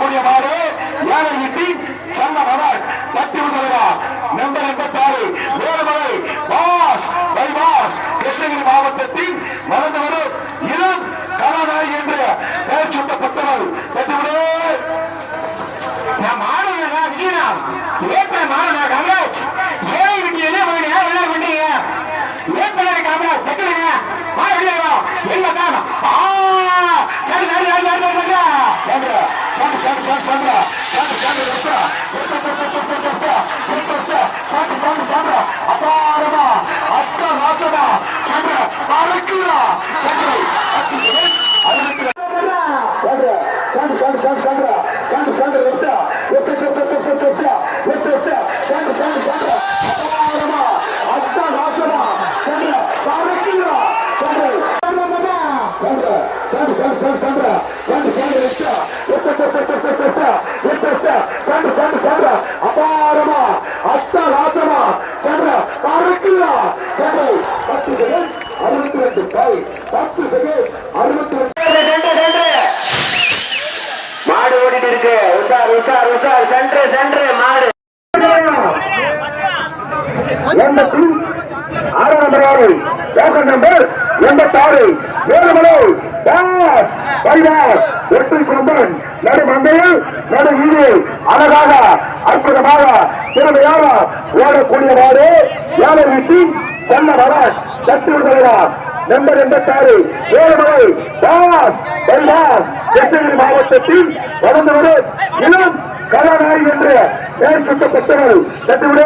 ஓடக்கூடிய மாடு யாரை விட்டு செல்ல மலர் தட்டி விடுகிறா number 86 Velumalai pass pass Krishnagiri மாவட்டத்தின் வளர்ந்து வரும் இளம் கலாநாயகி என்று பெயர் சூட்டப்பட்டவர் தட்டிவிடு மாணவனா விஜயனா ஏற்ற மாணவனா காமராஜ் ஏழை விட்டு என்ன பண்ணியா என்ன பண்ணீங்க ஏற்கனவே காமராஜ் தட்டுங்க மாணவர்களா என்ன தான் சரி சரி அபாரமா அத்த ராசமா சந்திர அழைக்கிறா அபாரமா அத்த ராசமா சந்திர பறக்கிறா 10 செகண்ட் 62 10 செகண்ட் 62 மாடு ஓடிட்டு இருக்கு உஷார் உஷார் உஷார் சென்று சென்று மாடு ஆறு நம்பர் 6 வேகன் நம்பர் 86 வேலுமலை வெற்றி கொம்பன் நடு மந்தையில் நடு வீடு அழகாக அற்புதமாக திறமையாக ஓடக்கூடிய மாடு யாரை வீட்டி செல்ல வர சத்து விடுகிறார் நம்பர் 86 வேலுமலை கிருஷ்ணகிரி மாவட்டத்தில் வளர்ந்து வரும் இளம் கதாநாயகி என்று பெயர் சுட்டப்பட்டவர் தட்டுவிடு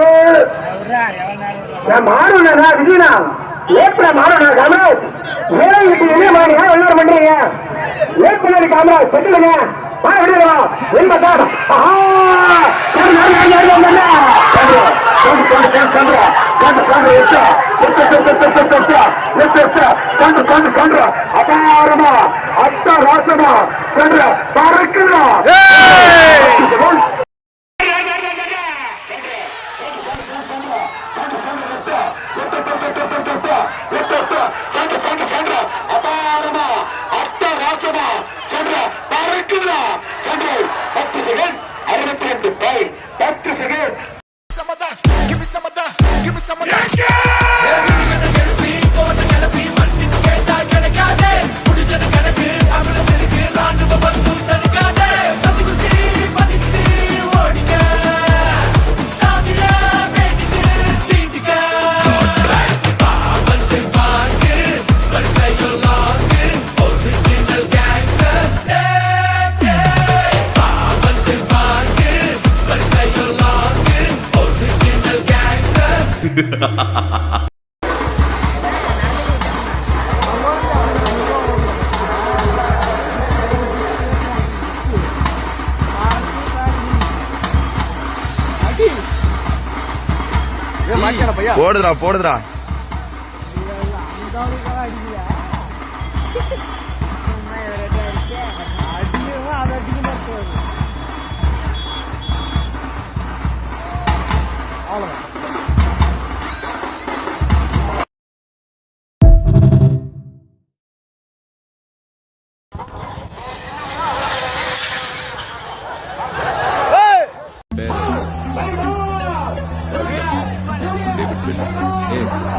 மாறுனா விஜயனா ஏற்ற மாறுனா காமராஜ் ஏழை விட்டு என்ன மாறியா எல்லாரும் பண்றீங்க ஏற்கனவே காமராஜ் தட்டுடுங்க அபாரமா அத்த ராசமா சென்ற பறக்கிறா அபாரமா அத்த ராசமா சென்ற பறக்கிறா சென்று 10 second 62 10 second Give me some of that. Give me some of that. போடுதுடா போடுதுடா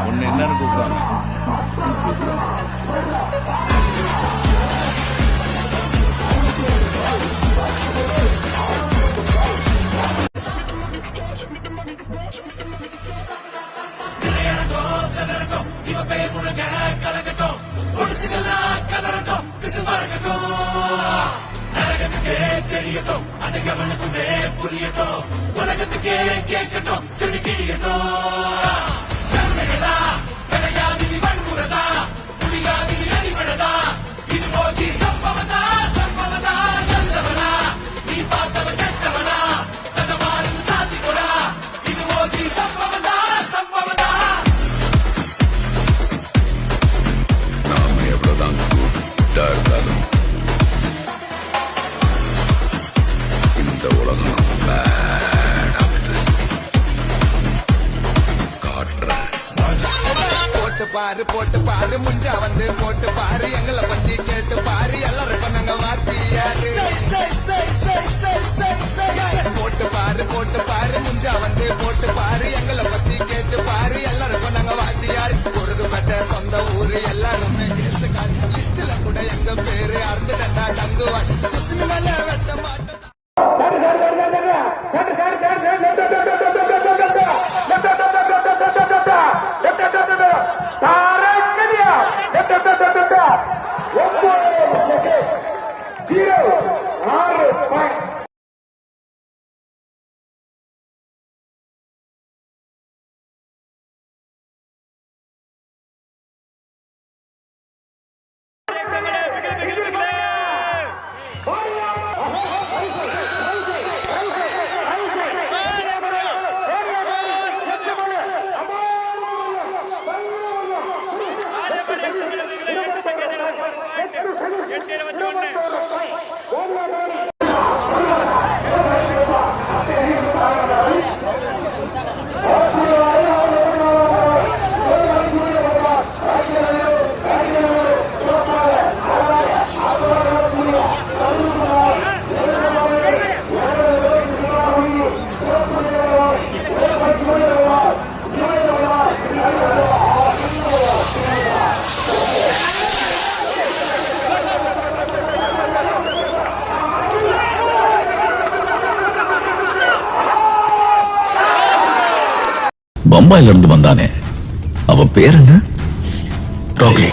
ஒன்னு என்னன்னு கூப்பிடுவாங்க தெரியட்டும் அந்த கவனத்துமே புரியட்டும் உலகத்துக்கே கேட்கட்டும் சிறுகியட்டும் போட்டு பாரு முஞ்சா வந்து போட்டு பாரு எங்களை பத்தி கேட்டு பாரு எல்லாரும் பண்ணாங்க வாத்தியாரு ஆயிரம் பேரு அறந்துட்டா டங்குவான் குசுனு மேல வெட்ட மாட்டேன் பம்பாயில இருந்து வந்தானே அவன் பேர் என்ன? ராக்கி.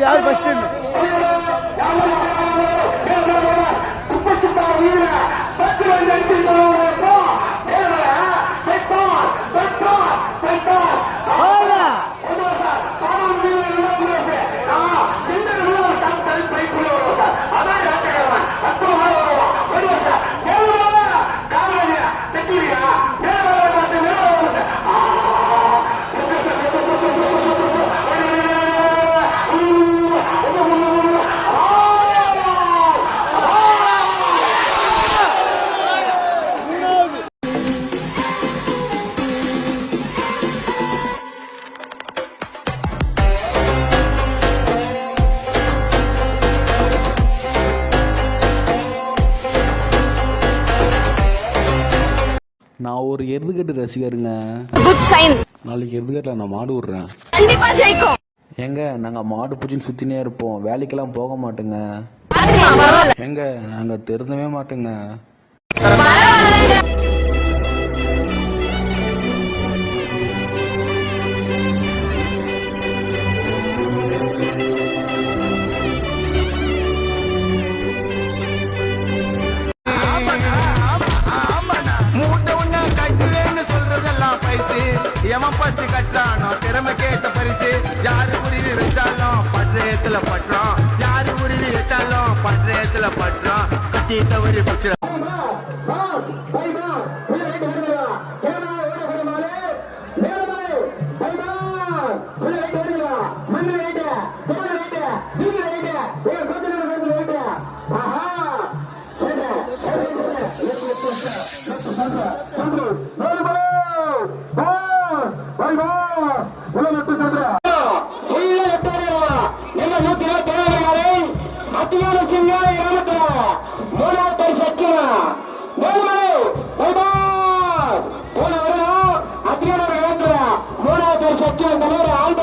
யார் ஃபர்ஸ்ட் நான் ஒரு எருதுகட்டு ரசிகருங்க. Good sign. நாளைக்கு எருதுகட்டில் நான் மாடு விடுறேன். கண்டிப்பா ஜெயிக்கும். எங்க நாங்க மாடு பூச்சின்னு சுத்தினே இருப்போம், வேலைக்கெல்லாம் போக மாட்டோங்க. எங்க நாங்க திருந்தவே மாட்டோங்க. எவன் பஸ்ட் கட்டுறானோ திறமை கேட்ட பரிசு யாரு உருவி வச்சாலும் படுறேத்துல படுறோம் யாரு உருவி வச்சாலும் படுறேத்துல படுறோம் கட்சி தவறி பற்ற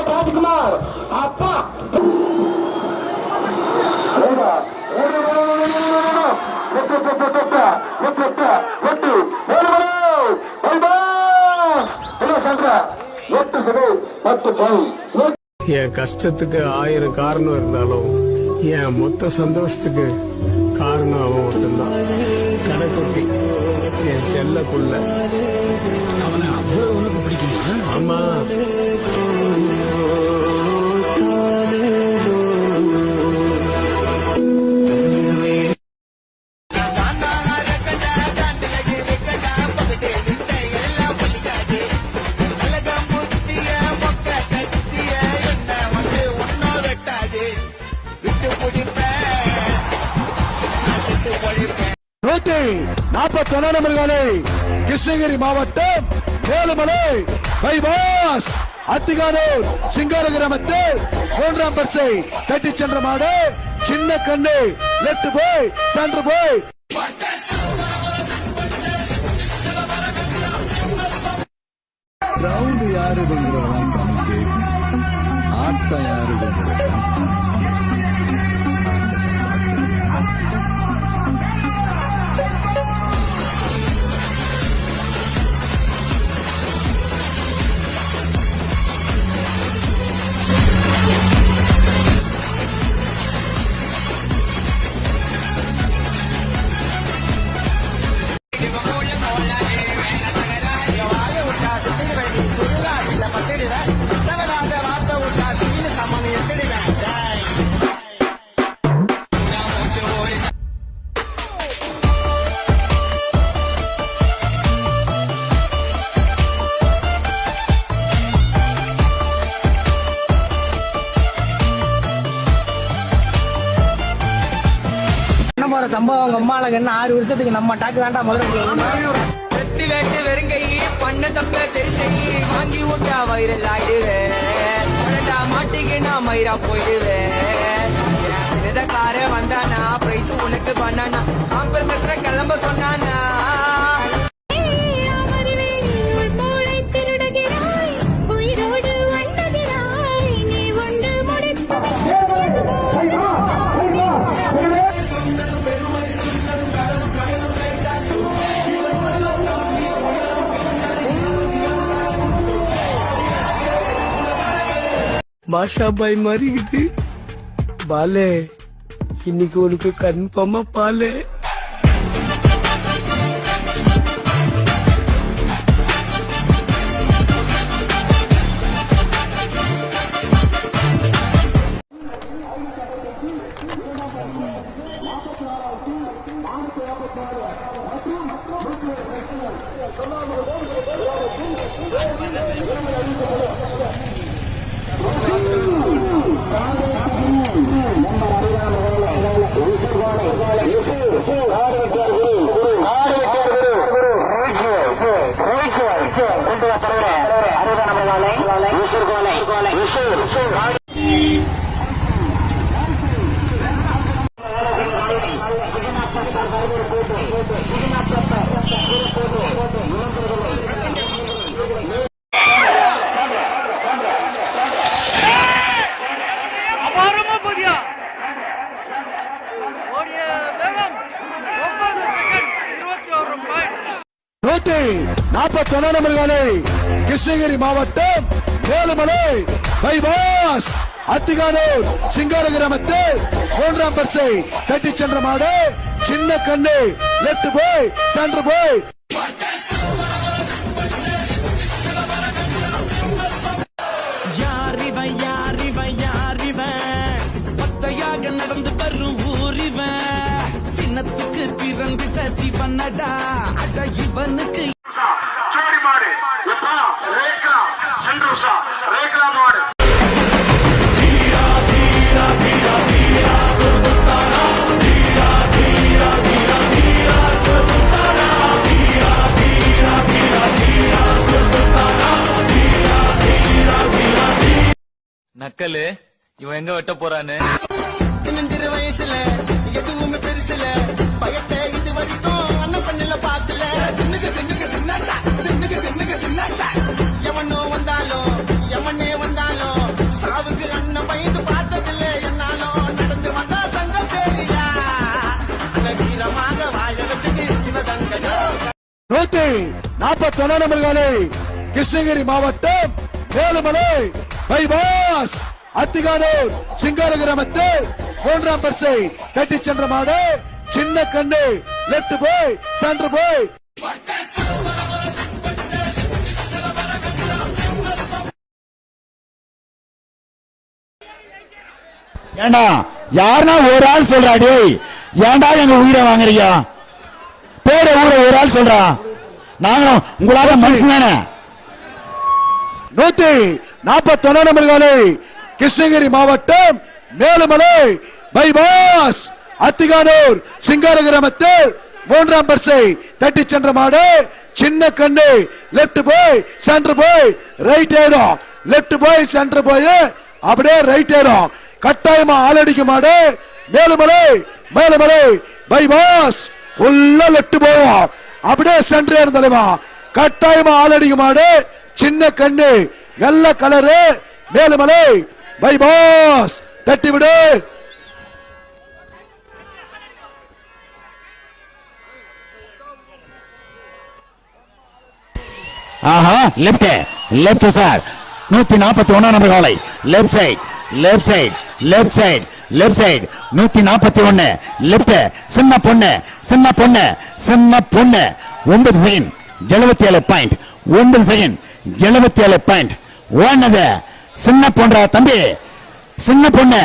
ராஜ்குமார் அப்பா என் கஷ்டத்துக்கு 1000 காரணம் இருந்தாலும் என் மொத்த சந்தோஷத்துக்கு காரணம் அவன் மட்டும்தான். கடைக்குட்டி என் செல்லக்குள்ள அவனை அவ்வளவு உனக்கு பிடிக்குமா? ஆமா. 141 நம்பர்களை கிருஷ்ணகிரி மாவட்டம் வேலுமலை பைபாஸ் அத்திகானூர் சிங்கார கிராமத்தில் 3ஆம் பரிசை கட்டிச் சென்ற மாடு சின்ன கண்ணு லெப்ட் போய் சென்டர் போய் கிரவுண்ட் யாரு ஆட்டம் யாரு போற சம்பவம் அம்மாளுக்கு என்ன 6 வருஷத்துக்கு நம்ம டாக்கு தாண்டா முதல்ல வெட்டி வெட்டு வெறுங்கை பண்ண தப்ப சரி செய்ய வாங்கி விட்டா வைரல் ஆயிடுவேன் மாட்டிக்கு நான் மயிரா போயிடுவேன் சிறதக்கார வந்தானா பிரைஸ் உனக்கு பண்ணானா காம்பர் கிளம்ப சொன்னானா பாஷா பாய் மாறிக்குது பாலே இன்னைக்கு உனக்கு கன்ஃபார்மா பாலே நம்பர்களை கிருஷ்ணகிரி மாவட்டம் வேலுமலை பைபாஸ் அத்திகானூர் சிங்கார கிராமத்தில் 3ஆம் பரிசை கட்டிச் சென்ற மாடு சின்ன கண்ணு லெப்ட் போய் சென்டர் போய் யாரிவன் யாரிவன் யாரிவன் பத்தையாக நடந்து வரும் ஊரிவன் சின்னத்துக்கு பிறந்திட்ட சிவனடா அட இவனுக்கு சோரி மாடு எப்பா ரேக்லா சென்ட்ரோசா ரேக்லா மாடு நக்கலு இவன் எங்க வெட்ட போறான்னு வயசுல எதுவுமே பெருசுல பயத்தை இது வரைக்கும் அண்ணன் பண்ணல பாக்கல எவனோ வந்தாலும் எவனே வந்தாலும் சாவுக்கு அண்ணன் பயந்து பார்த்ததில்லை என்னாலும் நடந்து வந்தா தங்க பேரியா வீரமாக வாழ வச்சது சிவகங்கையோ 141 நம்பர்களை கிருஷ்ணகிரி மாவட்டம் வேலுமலை பைபாஸ் அத்திகானூர் சிங்கார கிராமத்தில் 3ஆம் பரிசை கட்டிச் சென்ற மாடு சின்ன கண்ணு லெப்ட் போய் சென்டர் போய் ஏண்டா யாருன்னா ஒரு ஆள் சொல்றாடி ஏண்டா எங்க உயிரை வாங்குறீங்க பேர ஊரை ஒரு ஆள் சொல்றா நாங்களும் உங்களால மனுஷன் தானே 141 நம்பர்களை கிருஷ்ணகிரி மாவட்டம் மேலுமலை பைபாஸ் அத்திகானூர் சிங்கார கிராமத்தில் மூன்றாம் பரிசை தட்டி சென்ற மாடு சின்ன கண்ணு லெப்ட் போய் சென்டர் போய் ரைட் ஏறும் லெப்ட் போய் சென்டர் போய் அப்படியே ரைட் ஏறும் கட்டாயமா ஆளடிக்க மாடு மேலுமலை பைபாஸ் உள்ள லெப்ட் போவோம் அப்படியே சென்டர் ஏறும் தலைவா கட்டாயமா ஆளடிக்க மாடு சின்ன கண்ணு வெள்ள கலரு மேலுமலை பைபாஸ் தட்டி விடு ஆஹா லெப்ட் சார் 141 நம்பர் காலை லெப்ட் சைடு 141 லெப்ட் சின்ன பொண்ணு 9 செகண்ட் 77 பாயிண்ட் 9 செகண்ட் 77 பாயிண்ட் ஓடுனது சின்ன பொண்ணா தம்பி சின்ன பொண்ணு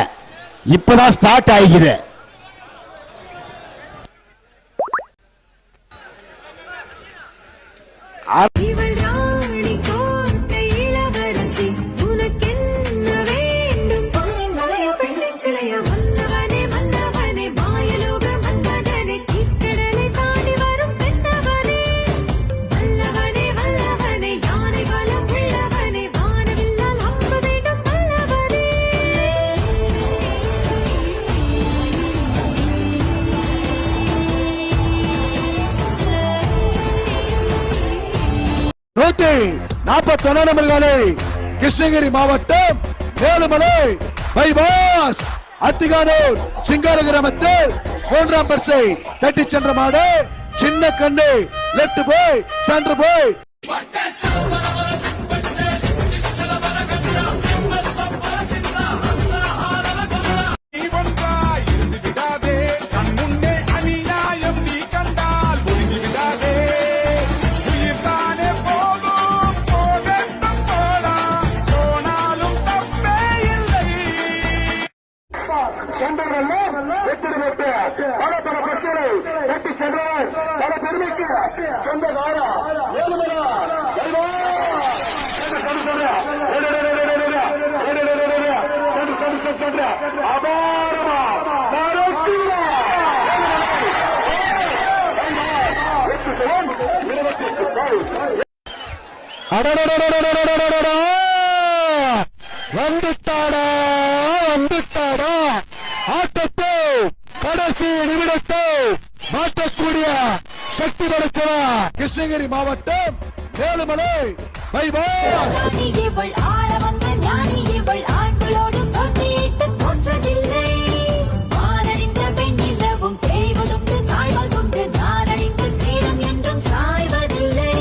இப்பதான் ஸ்டார்ட் ஆகிக்குது இவள் ராணி கோட்டை இளவரசி உனக்கென்ன வேண்டும் மலைய பெண்ணை சிலைய வல்லவனே மாயலோக மன்மதனே கிட்டடலை தாண்டி வரும் பெண்ணவனே வல்லவனே யானை பலம் உள்ளவனே வானவில்லால் அம்பு வேண்டும் வல்லவனே நூத்தி 41 நம்பர் காலை கிருஷ்ணகிரி மாவட்டம் மேலுமலை பைபாஸ் அத்திகானூர் சிங்கார கிராமத்தில் மூன்றாம் பரிசை தட்டி சென்ற மாடு சின்ன கண்ணு லெப்ட் போய் சென்டர் போய் வந்துட்டாடா ஆட்டத்தை கடைசி நிமிடத்தை மாற்றக்கூடிய சக்தி படைத்தவா கிருஷ்ணகிரி மாவட்டம் மேலுமலை பைபாஸ் இவள் ஆள வந்த ஞானி இவள் ஆண்களோடு போட்டியிட்டு தோற்றதில்லை மாரணிந்த பெண்ணிலவும் தேய்வதுண்டு சாய்வதுண்டு நாரணிந்த கிரீடம் என்றும் சாய்வதில்லை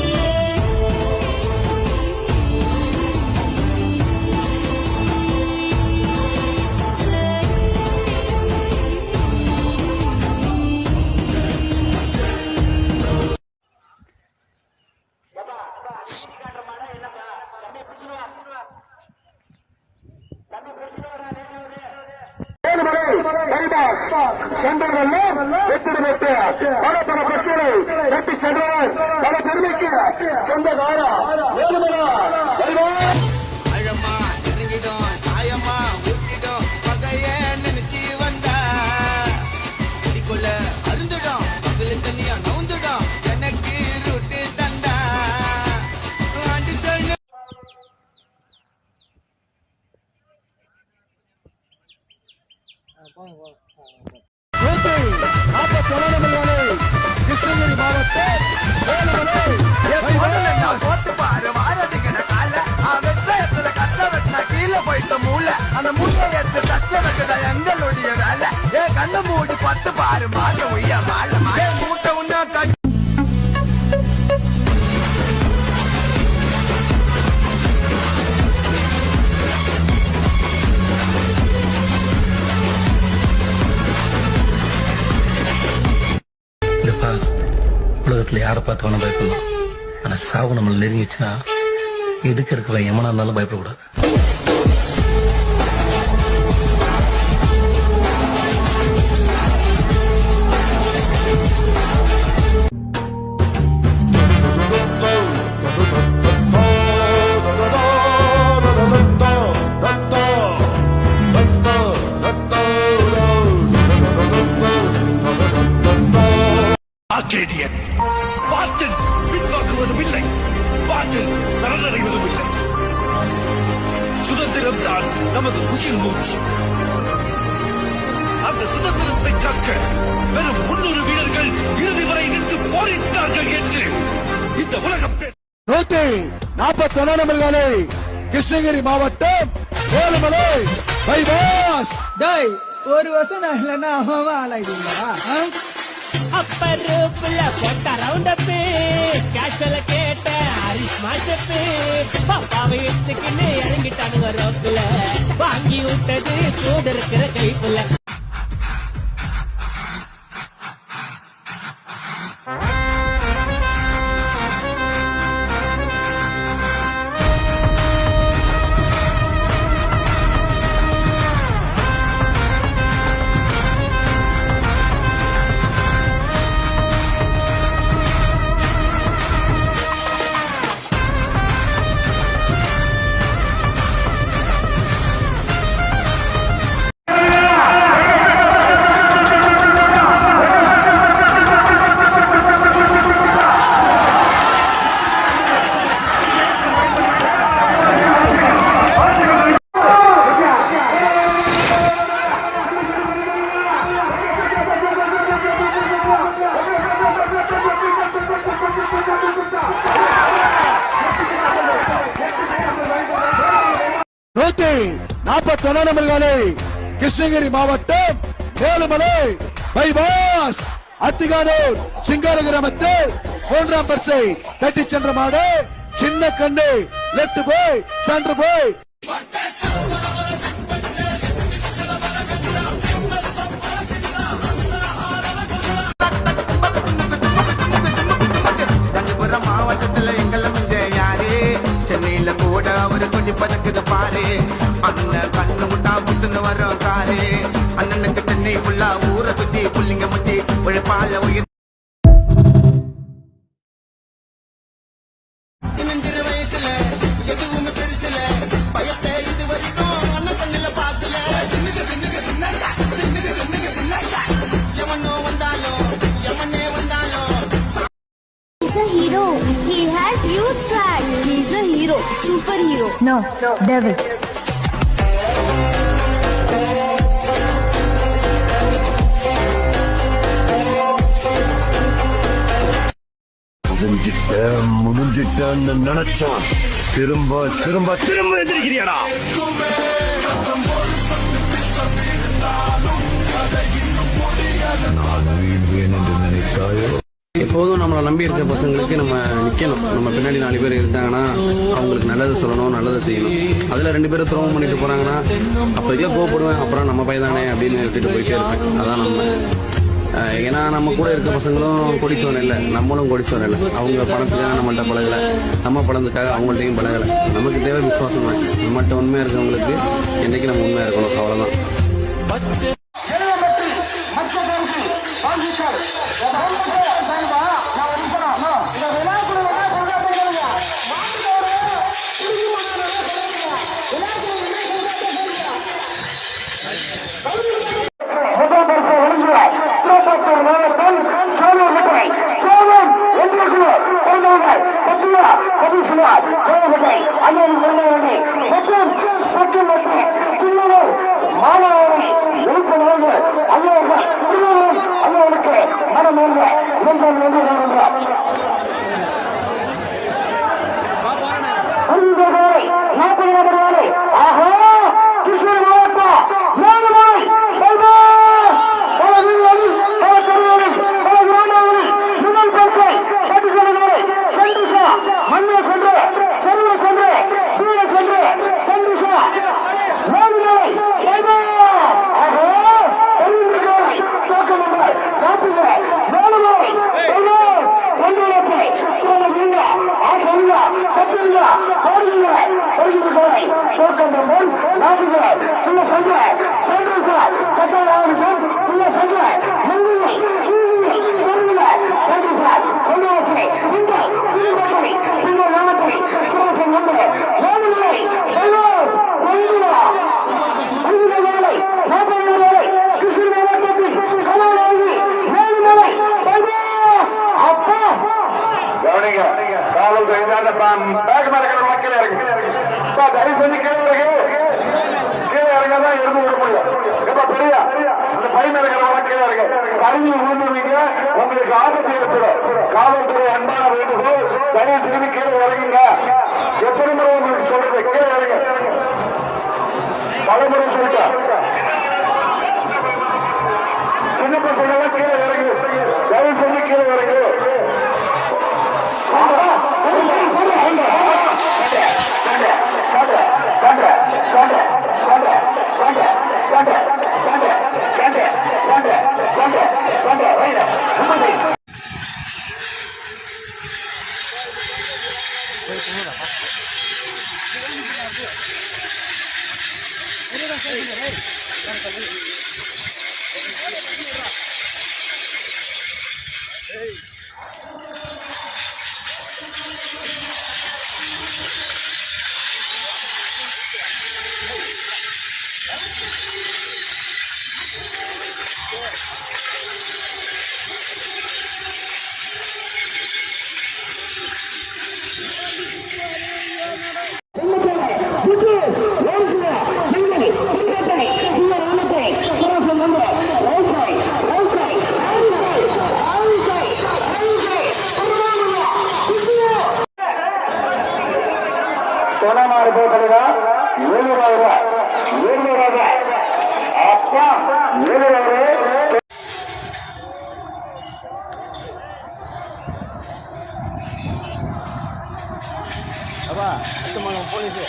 சென்றவர்கள் வெற்றி பெற்று பல பிரச்சனை தட்டி சென்றவர் பல பெருமைக்கு சொந்தக்காரா அழமா இறங்கிடும் சாயமா ஊட்டிடும் பகைய நினைச்சு வந்தா அடிக்குள்ள அருந்துடும் பகல் தண்ணியா நவுந்துடும் எனக்கு ரூட்டு தந்தா ஆண்டி சொல்லு கிருஷ்ணகிரி மாவட்டம் போட்டு பாரு வாரதுக்கு கால வெற்றத்துல கட்ட வெட்டின கீழே போயிட்ட மூளை அந்த மூளை எடுத்து தச்ச வைக்கிற எங்களுடைய வேலை ஏன் கண்ணு மூடி பத்து பாரு மாட்ட உய்ய மாலை மூட்டை உன்னா உலகத்துல யாரை பார்த்து வேணா பயப்படலாம் ஆனா சாவு நம்மள நெருங்கிச்சுன்னா எதுக்கு இருக்கிற எமனா இருந்தாலும் பயப்படக்கூடாது தான் நமது உயிர் மூச்சு. அந்த சுதந்திரத்தை காக்க வெறும் 300 வீரர்கள் இறுதி வரை நின்று போரிட்டார்கள் என்று இந்த உலகம் 141 நம்பர்களே கிருஷ்ணகிரி மாவட்டம் ஏழுமலை பைபாஸ். டேய் ஒரு வருஷம் நான் இல்லைன்னா அவன் ஆளாயிடுவா. அப்பருப்புல போட்ட ரவுண்டப்பு கேஷல கேட்ட ஹரிஷ் மாஷப்பு பாப்பாவை எடுத்துக்கின்னு இறங்கிட்டானுங்க ரோப்புல வாங்கி விட்டது கூட இருக்கிற கைப்புல. நம்பர்களே கிருஷ்ணகிரி மாவட்டம் ஏழுமலை பைபாஸ் அத்திகானூர் சிங்கார கிராமத்தில் 3ஆம் பரிசை தட்டி சென்ற மாடு சின்ன கண்ணு லெப்ட் போய் சென்று போய். காஞ்சிபுரம் மாவட்டத்துல எங்களை மிஞ்ச யாரு, சென்னையில கூட அவரு கொடி பறக்குது பாரு. அண்ணன் கண்ணு முட்டா புட்டுன்னு வரோம் காரு, அண்ணனுக்கு சென்னை ஃபுல்லா ஊரை சுத்தி புள்ளிங்க முத்தி உழைப்பால உயிர். சின்னஞ்சிறு வயசுல எதுவுமே பெருசுல பயத்தை இது வரைக்கும் அண்ணன் கண்ணுல பாக்கல. எவனோ வந்தாலும் எவனே வந்தாலும். He's a hero. He has huge swag. He's a hero. Superhero. No, devil. முடிஞ்சிட்டேன்னு நினைச்சான், திரும்ப திரும்ப திரும்ப எதிர்க்கிறியடா. நான் வீழ்வேன் என்று நினைத்தாயோ? எப்போதும் நம்மளை நம்பி இருக்க பசங்களுக்கு நம்ம நிக்கணும். நம்ம பின்னாடி 4 பேர் இருந்தாங்கன்னா அவங்களுக்கு நல்லது சொல்லணும், நல்லது செய்யணும். அதுல 2 பேரும் துரோகம் பண்ணிட்டு போறாங்கன்னா அப்போதைக்கே கோவப்படுவேன், அப்புறம் நம்ம பையதானே அப்படின்னு எடுத்துட்டு போயிட்டே இருப்பேன். அதான் நம்ம. ஏன்னா நம்ம கூட இருக்க பசங்களும் கொடிச்சவன் இல்லை, நம்மளும் கொடிச்சவன் இல்லை. அவங்க பணத்துக்காக நம்மள்ட்ட பழகலை, நம்ம பணத்துக்காக அவங்கள்ட்டையும் பழகலை. நமக்கு தேவை விசுவாசம் தான். நம்மகிட்ட உண்மையா இருக்கவங்களுக்கு என்னைக்கு நம்ம உண்மையா இருக்கணும், அவ்வளவுதான். மண்ணில் சென்று தெருவில் சென்று வீடு தயவு செய்து கீழே இறங்குங்க. எத்தனை முறை உங்களுக்கு சொல்றது? கீழே இறங்க. பலமுறை சொல்லிட்டேன். சின்ன பசங்க கீழே இறங்கு. தயவு செஞ்சு கீழே இறங்கு. தொணமாறு போட்டா 700 அப்பா 700. அப்பா அத்தமலம் போலீஸ்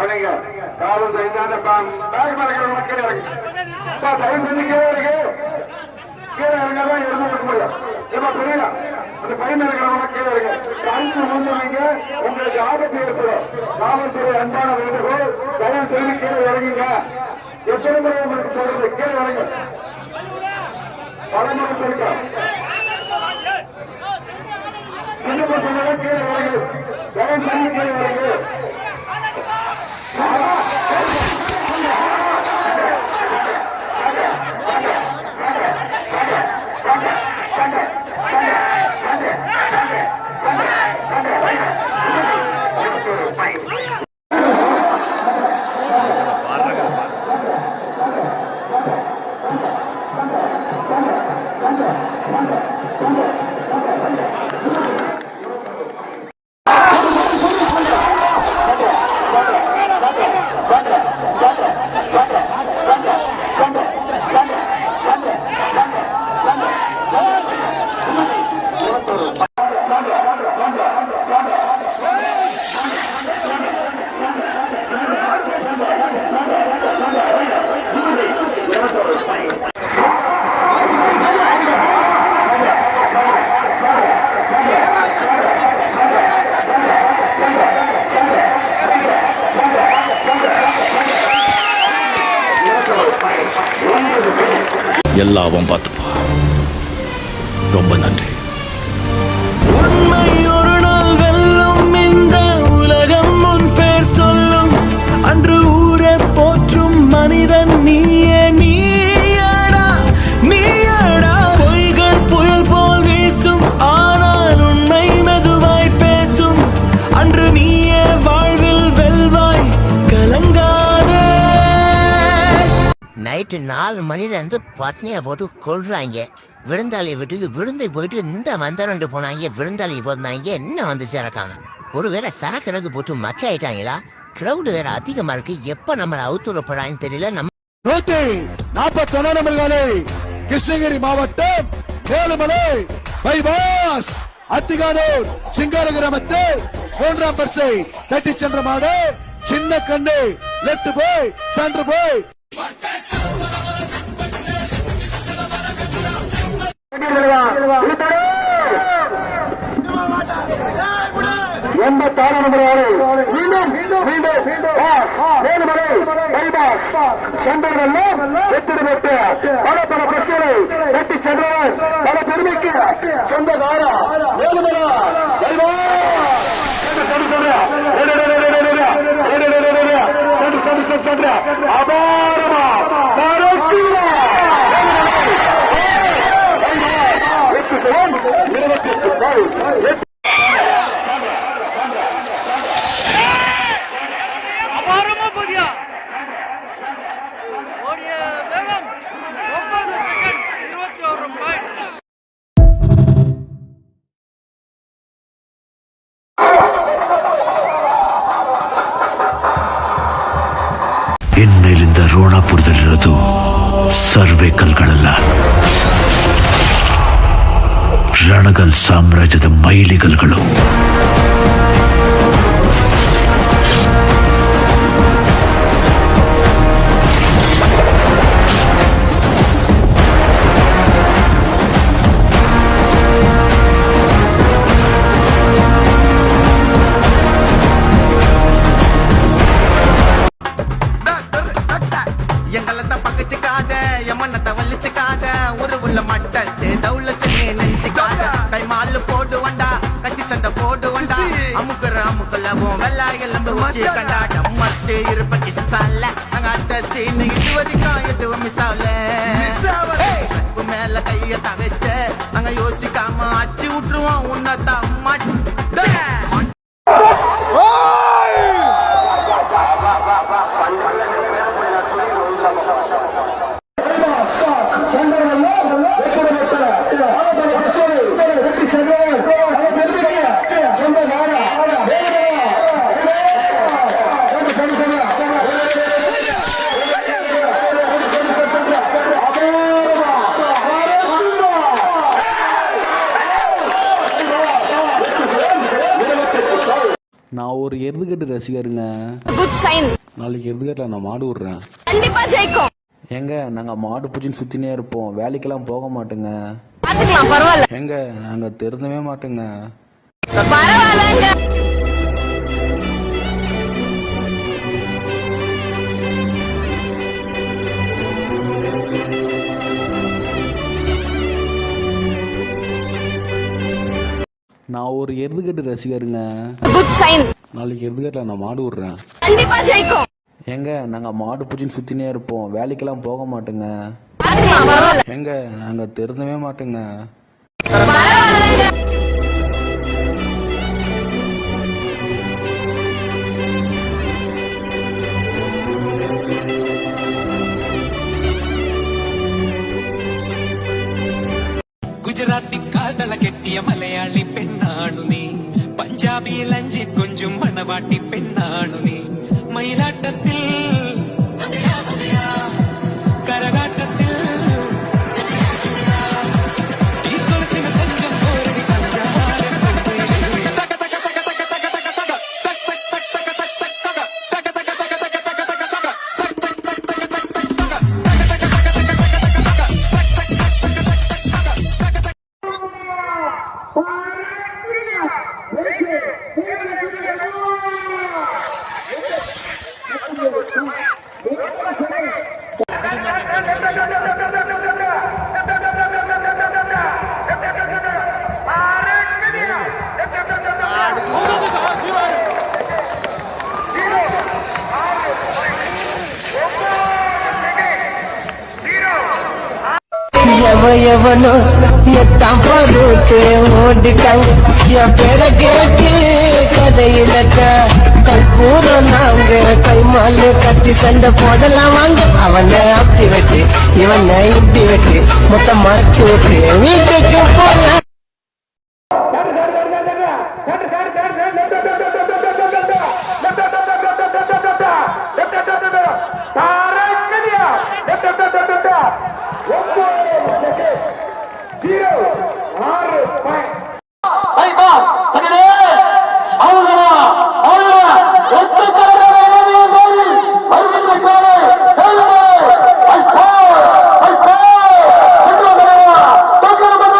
என்ன காலம் செய்தான பேக் மறக்கிற மக்கள் இறங்கு. தயவு செஞ்சு கீழே இருக்கு. கீழே இறங்கதான் இருந்து கொடுக்க முடியும். இப்ப புரியல. அந்த பையன் இருக்கிறவங்க கீழே இருக்கு. கழிச்சு முன்னீங்க உங்களுக்கு ஆபத்து ஏற்படும். காவல்துறை அன்பான வேண்டுகோள், தயவு செய்து கீழே இறங்குங்க. எத்தனை முறை உங்களுக்கு சொல்றது? கீழே இறங்க. பலமுறை சொல்லிட்டோம். சின்ன பசங்க கீழே இறங்கு. தயவு செய்து கீழே இறங்கு. எல்லாவும் பார்த்துப்பா. ரொம்ப நன்றி. உண்மை ஒரு நாள் வெல்லும், இந்த உலகம் உன் பேர் சொல்லும். அன்று ஊரை போற்றும் மனிதன் நீயே, நீயடா நீயடா. பொய்கள் புயல் போல் வீசும், ஆனால் உண்மை மெதுவாய் பேசும். அன்று நீயே வாழ்வில் வெல்வாய், கலங்காதே. நைட்டு 4 மணில இருந்து பட்னியை போட்டு கொள்றாங்க. விருந்தாளியை விட்டு விருந்தை போயிட்டு இந்த வந்தரண்டு போனாங்க. விருந்தாளியை போனாங்க, என்ன வந்து சேரக்காங்க. ஒருவேளை சரக்கு போட்டு மக்கி ஆயிட்டாங்களா? கிரௌடு வேற அதிகமா இருக்கு. எப்ப நம்மளை அவுத்துறப்படான்னு தெரியல. நம்ம 141 நம்பர்களை கிருஷ்ணகிரி மாவட்டம் ஏழுமலை பைபாஸ் அத்திகானூர் சிங்கார கிராமத்தில் 3ஆம் பரிசை தட்டி சென்ற மாடு சின்ன கண்ணு லெப்ட் போய் சென்று போய் 86 நம்பர் மீண்டும் வேலுமலை பைபாஸ் சென்றவர்கள் வெற்றி பெற்று பல பிரச்சனை தட்டி சென்றவர் பல பெருமைக்கு சொந்தக்காரா வேலுமலை அபாரமா அபாரமா போதியா ஓடிய வேகம் 9 செகண்ட் 21 பாயிண்ட். ಇನ್ನಿಲ್ಲಿಂದ ರೋಣಾಪುರದಲ್ಲಿರೋದು ಸರ್ವೇಕಲ್ಗಳಲ್ಲ, ರಣಗಲ್ ಸಾಮ್ರಾಜ್ಯದ ಮೈಲಿಗಲ್ಗಳು. எங்களத்த பகச்சுக்காத எமனத்தை வலிச்சுக்காத ஒரு உள்ள மட்டத்தை தௌலத்தனே நெஞ்சுக்காத கை மாலு போடுவண்டா கட்டி சண்டை போடுவண்டா அமுக்குலவும் வெள்ளா எலும்பு வச்சு கண்டாட்டம் மத்து இருப்பட்டி சால அங்க அட்டஸ்டின்னு இதுவரைக்கும் எதுவும் மிஸ் ஆகல மேல கைய தவச்ச அங்க யோசிக்காம அச்சு விட்டுருவோம் உன்னதான் நான் ஒரு எருதுகட்டு ரசிகருங்க. Good sign. நாளைக்கு எருதுகட்டுல நான் மாடு விடுறேன். கண்டிப்பா ஜெயிக்கும். எங்க நாங்க மாடு பூச்சின்னு சுத்தினே இருப்போம், வேலைக்கெல்லாம் போக மாட்டேங்க. பாத்துக்கலாம், பரவாயில்ல. எங்க நாங்க திருந்தவே மாட்டேங்க. பரவாயில்லங்க. நான் ஒரு எருதுகட்டு ரசிகருங்க. Good sign. நாளைக்கு எருதுகட்டுல நான் மாடு விடுறேன். கண்டிப்பா ஜெயிக்கும். எங்க நாங்க மாடு பூச்சின்னு சுத்தினே இருப்போம், வேலைக்கெல்லாம் போக மாட்டேங்க. பாத்துக்கலாம், பரவாயில்ல. எங்க நாங்க திருந்தவே மாட்டேங்க. பரவாயில்லங்க. குஜராத்தி காதல கெட்டிய மலையாளி பெண்ணானு நீ, பஞ்சாபி லஞ்சி கொஞ்சம் மணவாட்டி பெண்ணானு நீ, மயிலாட்டத்தில் கரகாட்டத்தில் எவனோ எத்தாம் பொருட்டு ஓடிட்டாங்க என் பேரை கேட்டு கதையில கற்பூரம் நாங்க கைமாலு கட்டி சண்டை போடலாம் வாங்க. அவனை அப்படி வெட்டு இவனை இப்படி வெட்டு மொத்தம் மறைச்சு விட்டு வீட்டுக்கு போல. Number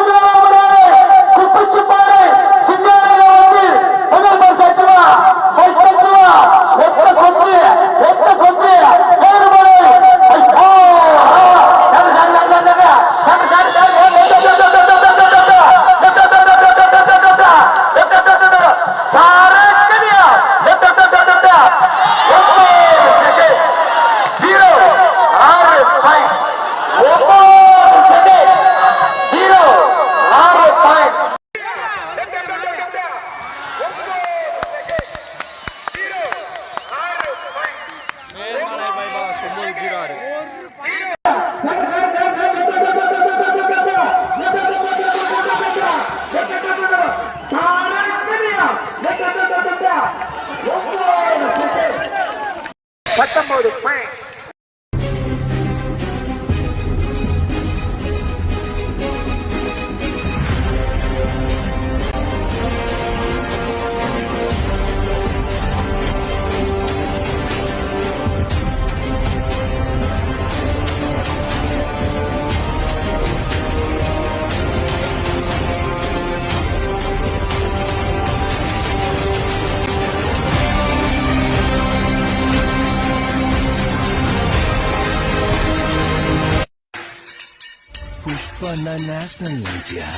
வந்தா நேஷனல் நினைச்சியா?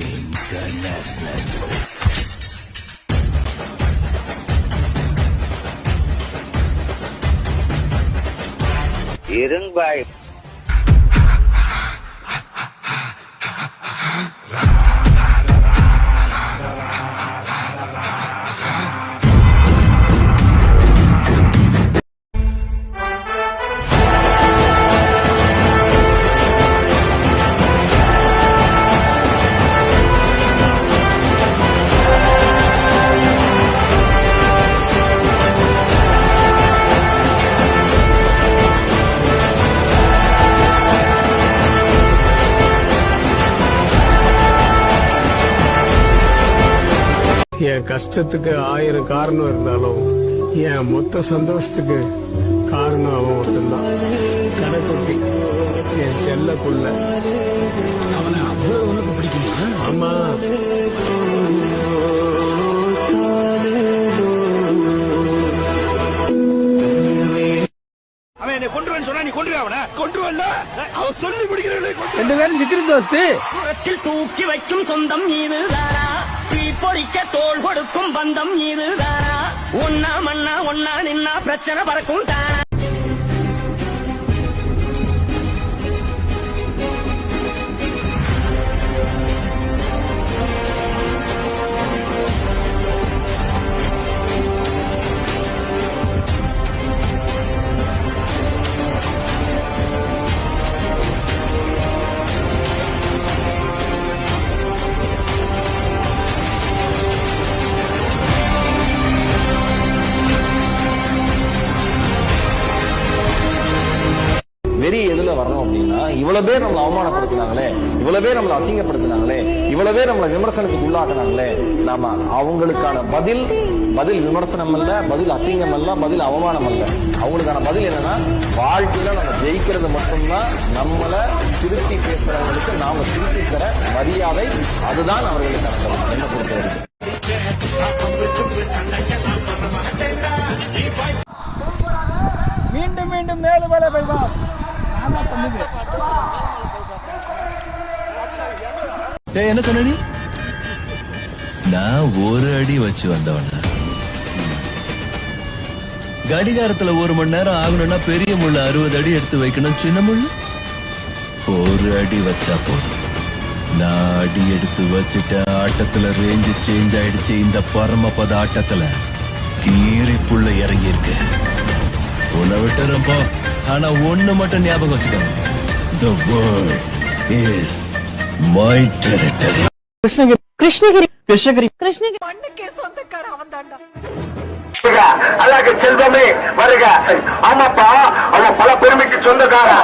இன்டர்நேஷனல். இருங்பாய். என் கஷ்டத்துக்கு 1000 காரணம் இருந்தாலும் என் மொத்த சந்தோஷத்துக்கு காரணம் அவன் மட்டும்தான். கடைக்குட்டி, என் செல்ல புள்ள. அவனை அவ்வளவு உனக்கு பிடிக்குமா? ஆமா. அவன் என்னை கொன்றுவேன்னு சொன்னா நீ கொன்றுவே அவனை? கொன்றுவல்ல, அவன் சொல்லி முடிக்கிறவனை 2 பேரும் நிக்கிற தோஸ்து. புறத்தில் தூக்கி வைக்கும் சொந்தம் இதுதானா? தீ பொறிக்க தோள் கொடுக்கும் பந்தம் இதுதானா? ஒன்னா மண்ணா ஒன்னா நின்னா பிரச்சனை பறக்கும் தானா? வெறி எதுல வரணும் அப்படின்னா, இவ்வளவு பேர் நம்மளை அவமானப்படுத்தினாங்களே, இவ்வளவு பேர் நம்மளை அசிங்கப்படுத்தினாங்களே, இவ்வளவு பேர் நம்மளை விமர்சனத்துக்கு உள்ளாக்குனாங்களே, நாம அவங்களுக்கான பதில் விமர்சனம் அல்ல, பதில் அசிங்கம் அல்ல, பதில் அவமானம் அல்ல. அவங்களுக்கான பதில் என்னன்னா, வாழ்க்கையில நம்ம ஜெயிக்கிறது மட்டும்தான். நம்மளை திருப்பி பேசுறவங்களுக்கு நாம திருப்பி தர மரியாதை, அதுதான் அவர்களுக்கான பதில் என்ன பொறுத்தவரைக்கும். மீண்டும் மீண்டும் மேலும் வேலை பைபாஸ். என்ன சொன்ன நீ? நான் ஒரு அடி வச்சு வந்தவன. கடிகாரத்துல 1 மணி நேரம் ஆகணும்னா பெரிய முள்ள 60 அடி எடுத்து வைக்கணும். சின்ன முள்ள 1 அடி வச்சா போதும். நான் அடி எடுத்து வச்சுட்ட ஆட்டத்துல ரேஞ்சு சேஞ்ச் ஆயிடுச்சு. இந்த பரமபத ஆட்டத்துல கீரி புள்ள இறங்கி இருக்கு. உன்னை விட்டுறப்போ, ஆனா ஒண்ணு மட்டும் ஞாபகம் வச்சுக்கோங்க. The world is my territory. Krishnagiri Krishnagiri Krishnagiri Krishnagiri மண்ணுக்கே சொந்தக்கார அவன் தாண்டா. அழகு செல்வமே வருக. ஆமாப்பா, அவன் பல பெருமைக்கு சொந்தக்காரன்.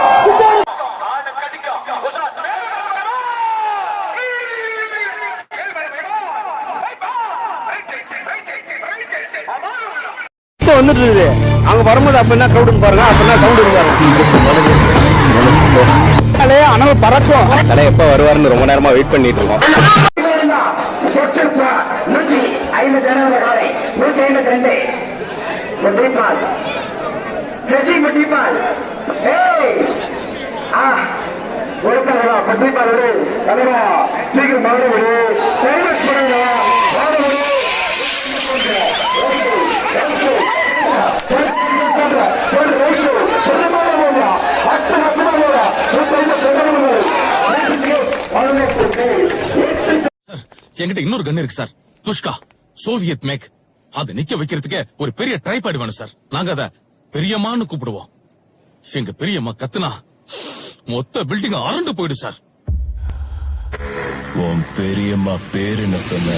வந்துட்டு இருக்குது. அங்க வரும்போது அப்படின்னா கிரௌடுன்னு பாருங்க, அப்படின்னா சவுண்ட் இருக்காரு. அனல் பறக்கும். தலை எப்ப வருவாருன்னு ரொம்ப நேரமா வெயிட் பண்ணிட்டு இருக்கோம். 152 முட்டிப்பால் சசி முட்டிப்பால். ஒருத்தரா முட்டிப்பால் விடு. தலைவா சீக்கிரம் மாறு விடு. என்கிட்ட இன்னொரு கன் இருக்கு சார். துஷ்கா Soviet make. அது நிக்க வைக்கிறதுக்கு ஒரு பெரிய ட்ரைபாட் வேணும் சார். நாங்க அத பெரியம்மான்னு கூப்பிடுவோம். எங்க பெரியம்மா கத்துனா மொத்த பில்டிங் அரண்டு போயிடும் சார். உன் பெரியம்மா பேர் என்ன சொன்ன?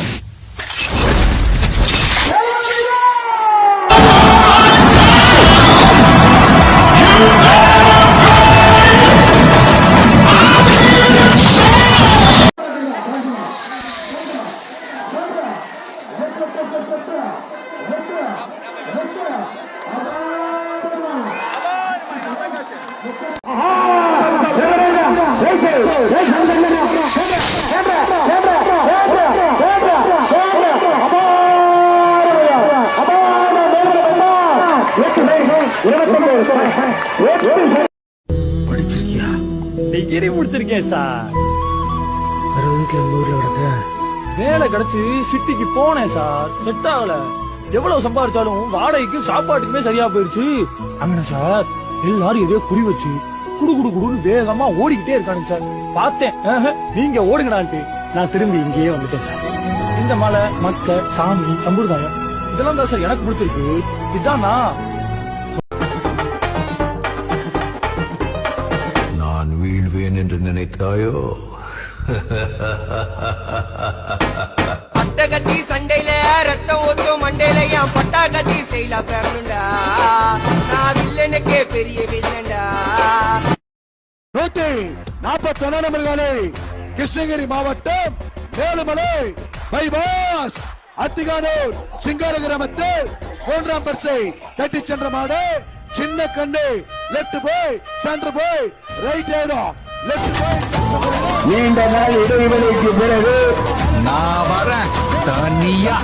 படிச்சிருக்கியா? கிரி முடிச்சிருக்கேன் சார். 60க்கு எங்க ஊர்ல கிடக்கு. வேலை கிடைச்சு சிட்டிக்கு போனேன் சார். செட் ஆகல. எவ்வளவு சம்பாதிச்சாலும் வாடகைக்கு சாப்பாட்டுக்குமே சரியா போயிருச்சு. அங்கன சார் எல்லாரும் எதையோ குறி வச்சு குடு குடு குடுன்னு வேகமா ஓடிக்கிட்டே இருக்கானுங்க சார். பார்த்தேன் நீங்க ஓடுங்கடான்ட்டு நான் திரும்பி இங்கேயே வந்துட்டேன் சார். இந்த மலை மக்க சாமி சம்பிரதாயம் இதெல்லாம் தான் சார் எனக்கு பிடிச்சிருக்கு. இதான் நான் வீழ்வேன் என்று நினைத்தாயோ? பட்ட கத்தி சண்டையில ரத்தம் ஊத்தும் மண்டையில என் பட்டா கத்தி செய்யல பெறணுண்டா. நான் வில்லனுக்கே பெரிய வில்லன்டா. 141 நம்பர்களே, கிருஷ்ணகிரி மாவட்டம் வேலுமலை பைபாஸ் அத்திகானூர் சிங்கார கிராமத்தில் 3ஆம் பரிசை தட்டி சென்ற மாடு சின்ன கண்ணு. லெப்ட் போய் சென்டர் போய் ரைட் ஆயிடும். லெப்ட் போய் நீண்ட நாள் இடைவெளிக்கு பிறகு நான் வரேன் தனியா.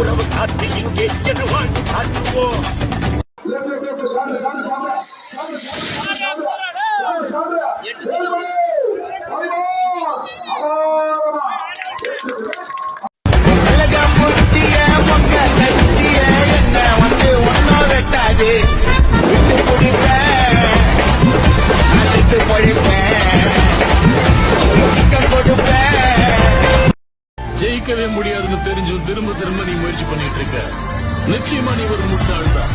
உறவு காத்து இங்கே என்று வாழ்ந்து காட்டுவோம். என்ன வந்து ஒன்னா வெட்டாது விட்டு குடிப்பேன். நான் சித்து பொழிப்பேன். சிக்கன் கொடுப்பேன். ஜெயிக்கவே முடியாதுன்னு தெரிஞ்சும் திரும்ப திரும்ப நீ முயற்சி பண்ணிட்டு இருக்க. நிச்சயமா நீ ஒரு முட்டாள் தான்.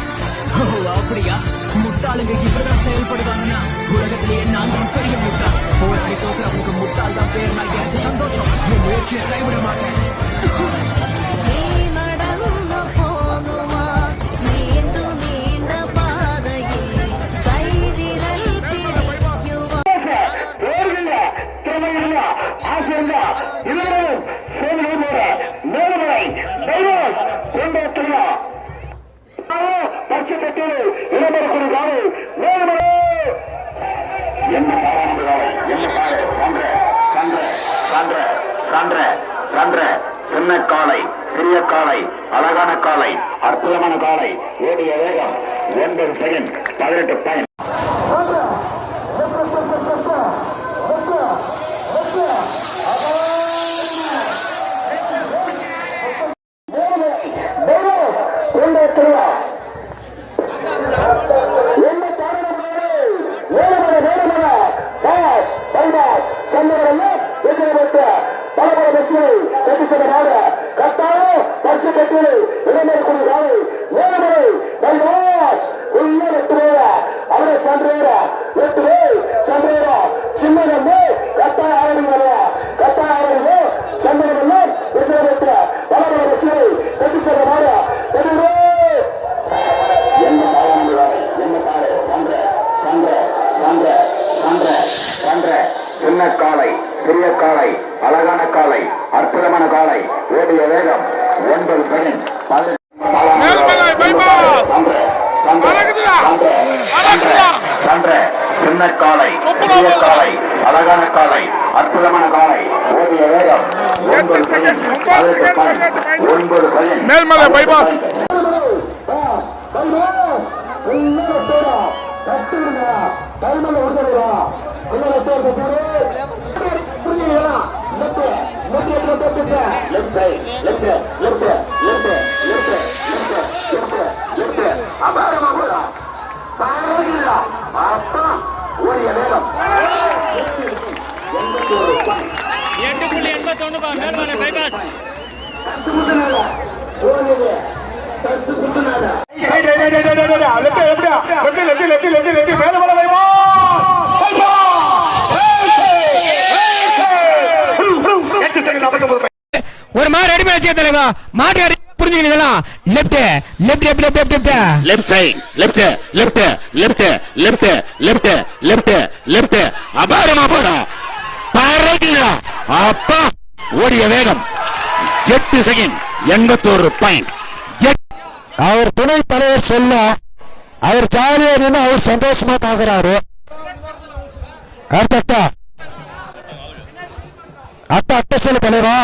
அப்படியா? முட்டாளுங்க இப்பதான் செயல்படுவாங்கன்னா உலகத்திலேயே நான் தான் பெரிய முட்டாள். போராடி தோக்குறவனுக்கு முட்டாள் தான் பேர். நான் எனக்கு சந்தோஷம். என் முயற்சியை கைவிட மாட்டேன். சின்ன காளை, சிறிய காளை, அழகான காளை, அற்புதமான காளை, ஓடிய வேகம் 9 செகண்ட் 18 பாயிண்ட். சின்ன காளை, சிறிய காளை, அழகான காளை, அற்புதமான காளை, ஓடிய வேகம் 9 செகண்ட் 18. சின்ன காளை, சிறிய காளை, அழகான காளை, அற்புதமான காளை, ஓடிய வேகம் 9 செகண்ட் 9 செகண்ட். மேல்மலை பைபாஸ் ஓடிய வேகம் 8.81 மேல்மலை பைபாஸ். ஒரு மாதிரி ரெடி பண்ணி தலைவா. மாட்டு புரிஞ்சுக்கிறீங்களா? Left left left left left side left left left left left left left. அபாரமா போடா பாருங்களா. அப்பா ஓடிய வேகம் 8 செகண்ட் 81 பாயிண்ட். அவர் துணை தலைவர் சொல்ல அவர் ஜாலியா நின்று அவர் சந்தோஷமா பாக்குறாரு. அடுத்த அட்ட சொல்லு தலைவா.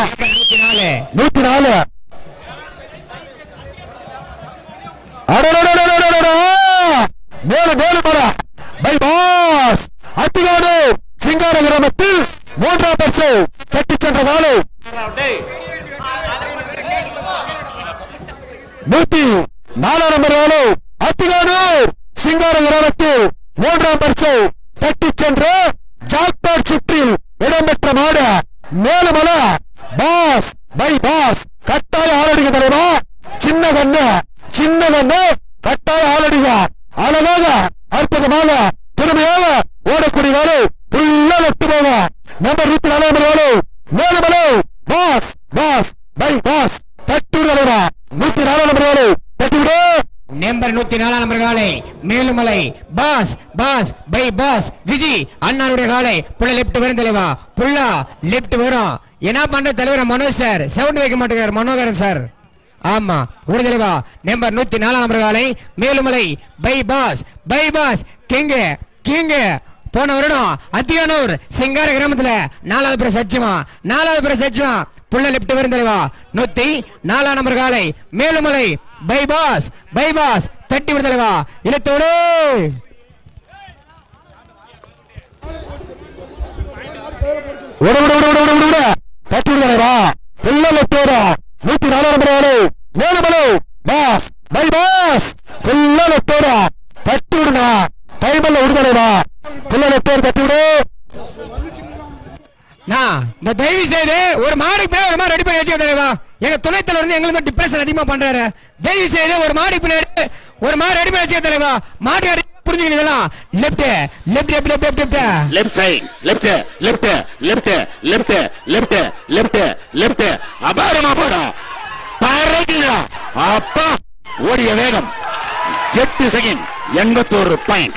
104 மேலும் பை பாஸ் அத்திகாடு சிங்கார கிராமத்தில் 3ஆம் பரிசு தட்டி சென்ற நாளை 104 நம்பர் நாளை அத்திகாடு சிங்கார கிராமத்தில் 3ஆம் பரிசு தட்டி சென்ற ஜாக்பாட் சுற்றில் இடம்பெற்ற மாடு மேலுமல பாஸ் பை பாஸ் கட்டாய ஆளடிக தலைவா. சின்ன கண்ணு கட்டாய ஆளடிக அழகாக அற்புதமாக திறமையாக ஓடக்கூடிய வேலை புள்ள வெட்டு போக number 104 Melumalai pass pass by pass தட்டு தலைவா. 104 தட்டிவிடு. நம்பர் 104 நம்பர் காலை Melumalai pass pass by pass Viji அண்ணாருடைய காலை புள்ள லெப்ட் வரும் தலைவா. புள்ளா லெப்ட் வரும். என்ன பண்ற தலைவர் மனோஜ் சார் சவுண்ட் வைக்க மாட்டேங்கிறார் மனோகரன் சார். ஆமா ஒரு தலைவா. நம்பர் 104 நம்பர் காலை மேலுமலை பை பாஸ் கிங்க போன வருடம் அத்தியானூர் சிங்கார கிராமத்துல 4வது பிரைஸ் அச்சுமா புள்ள லெப்ட் வரும் தலைவா. 104 நம்பர் காலை மேலுமலை பை பாஸ் தட்டி விடு தலைவா. இழுத்தோடு தட்டி விடு தலைவா. புள்ள லெப்ட் 104 நம்பர் காலை மேலுமலை பாஸ் பை பாஸ் புள்ள லெப்ட் தட்டி விடுனா டைமல்ல விடுதலைவா. புள்ள லெப்ட் தட்டி விடு. இந்த தயவு செய்து ஒரு மாடுக்கு பின்னாடி ஒரு மாதிரி ரெடி பண்ணி வச்சுக்கா. எங்க துணைத் தலைவர் வந்து எங்களுக்கு டிப்ரெஷன் அதிகமா பண்றாரு. தயவு செய்து ஒரு மாடுக்கு பின்னாடி ஒரு மாதிரி ரெடி பண்ணி வச்சுக்க தலைவா. மாடு புரிஞ்சுக்கிறீங்களா? லெஃப்ட் சைடு அபாரமா போடா பறக்குதா. அப்பா ஓடிய வேகம் 8 செகண்ட் 81 பாயிண்ட்.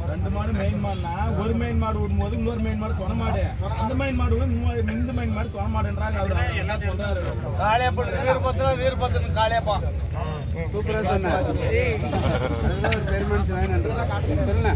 ரெண்டு மாடு மெயின் மாடுனா ஒரு மெயின் மாடு விடும் போது இன்னொரு மெயின் மாடு தொண மாடு அந்த மெயின் மாடு இந்த மெயின் மாடு தொண மாடுன்றாங்க. அவர் என்ன சொல்றாரு? காளையா போட்டு வீரபத்திரன் காளையாப்பா சூப்பரா சொன்னாரு. பெருமன்ஸ் சொல்லுங்க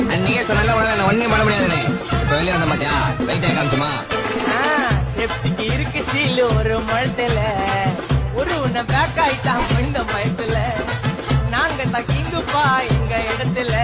அன்னைக்கே சொன்னால உடனே ஒன்னே பண்ண முடியாதுன்னு இப்ப வெளியே வந்த மாத்தியா லைட்டா காமிச்சுமா சேஃப்டிக்கு இருக்கு ஸ்டீல் ஒரு மழத்துல ஒரு உன்னை பேக் ஆயிட்டான் இந்த மயத்துல நாங்க தான் கிங்குப்பா எங்க இடத்துல